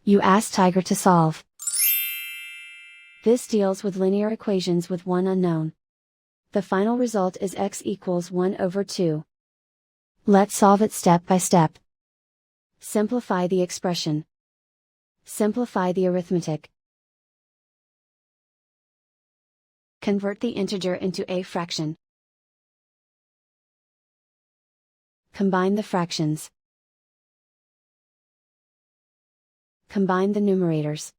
You ask Tiger to solve. This deals with linear equations with one unknown. The final result is x equals 1 over 2. Let's solve it step by step. Simplify the expression. Simplify the arithmetic. Convert the integer into a fraction. Combine the fractions. Combine the numerators.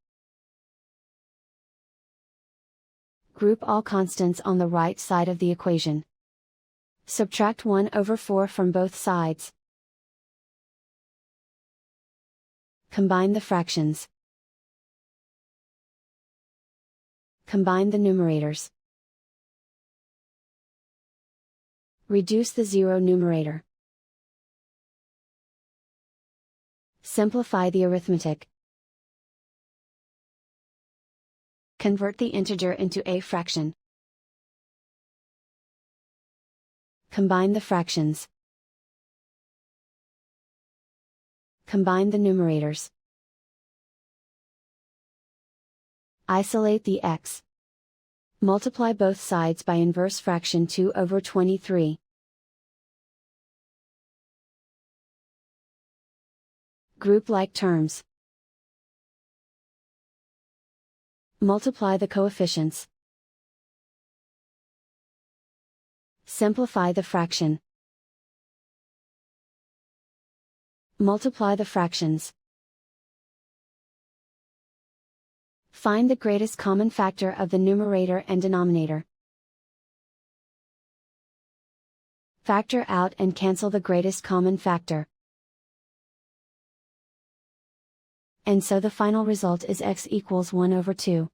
Group all constants on the right side of the equation. Subtract 1 over 4 from both sides. Combine the fractions. Combine the numerators. Reduce the zero numerator. Simplify the arithmetic. Convert the integer into a fraction. Combine the fractions. Combine the numerators. Isolate the x. Multiply both sides by inverse fraction 2 over 23. Group like terms. Multiply the coefficients. Simplify the fraction. Multiply the fractions. Find the greatest common factor of the numerator and denominator. Factor out and cancel the greatest common factor. And so the final result is x equals 1 over 2.